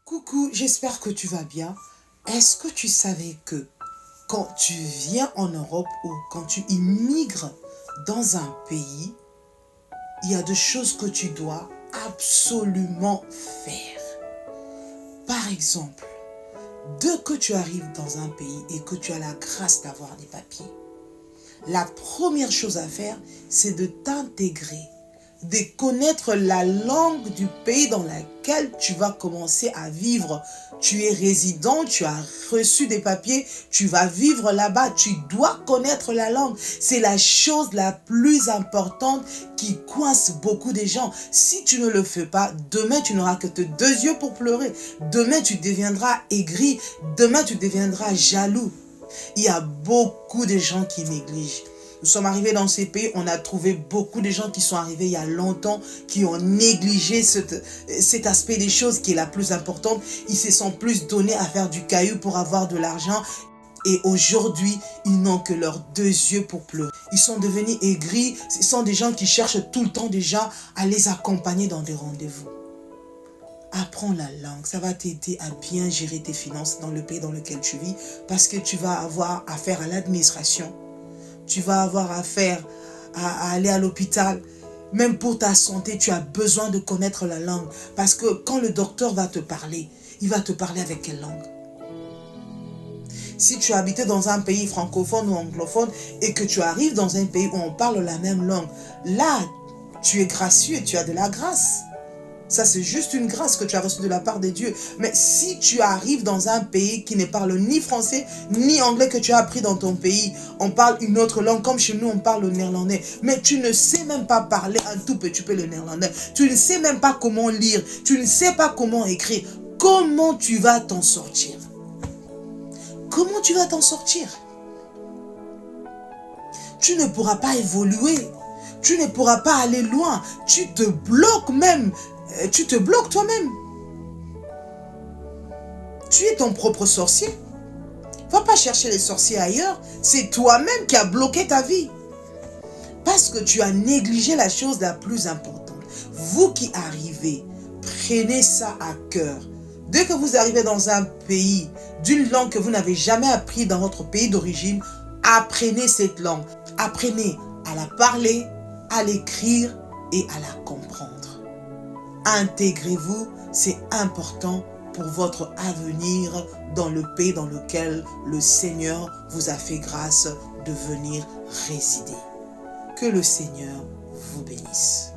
Coucou, j'espère que tu vas bien. Est-ce que tu savais que quand tu viens en Europe ou quand tu immigres dans un pays, il y a des choses que tu dois absolument faire. Par exemple, dès que tu arrives dans un pays et que tu as la grâce d'avoir des papiers, la première chose à faire, c'est de t'intégrer, de connaître la langue du pays dans lequel tu vas commencer à vivre. Tu es résident, tu as reçu des papiers, tu vas vivre là-bas, tu dois connaître la langue. C'est la chose la plus importante qui coince beaucoup de gens. Si tu ne le fais pas, demain tu n'auras que tes deux yeux pour pleurer. Demain tu deviendras aigri, demain tu deviendras jaloux. Il y a beaucoup de gens qui négligent. Nous sommes arrivés dans ces pays, on a trouvé beaucoup de gens qui sont arrivés il y a longtemps, qui ont négligé cet aspect des choses qui est la plus importante. Ils se sont plus donnés à faire du caillou pour avoir de l'argent. Et aujourd'hui, ils n'ont que leurs deux yeux pour pleurer. Ils sont devenus aigris. Ce sont des gens qui cherchent tout le temps déjà à les accompagner dans des rendez-vous. Apprends la langue, ça va t'aider à bien gérer tes finances dans le pays dans lequel tu vis parce que tu vas avoir affaire à l'administration. Tu vas avoir affaire à aller à l'hôpital. Même pour ta santé, tu as besoin de connaître la langue. Parce que quand le docteur va te parler, il va te parler avec quelle langue? Si tu habitais dans un pays francophone ou anglophone et que tu arrives dans un pays où on parle la même langue, là, tu es gracieux et tu as de la grâce. Ça, c'est juste une grâce que tu as reçue de la part de Dieu. Mais si tu arrives dans un pays qui ne parle ni français, ni anglais que tu as appris dans ton pays, on parle une autre langue, comme chez nous, on parle le néerlandais, mais tu ne sais même pas parler un tout petit peu le néerlandais, tu ne sais même pas comment lire, tu ne sais pas comment écrire, comment tu vas t'en sortir? Comment tu vas t'en sortir? Tu ne pourras pas évoluer, tu ne pourras pas aller loin, tu te bloques même. Tu te bloques toi-même. Tu es ton propre sorcier. Va pas chercher les sorciers ailleurs. C'est toi-même qui as bloqué ta vie. Parce que tu as négligé la chose la plus importante. Vous qui arrivez, prenez ça à cœur. Dès que vous arrivez dans un pays d'une langue que vous n'avez jamais appris dans votre pays d'origine, apprenez cette langue. Apprenez à la parler, à l'écrire et à la comprendre. Intégrez-vous, c'est important pour votre avenir dans le pays dans lequel le Seigneur vous a fait grâce de venir résider. Que le Seigneur vous bénisse.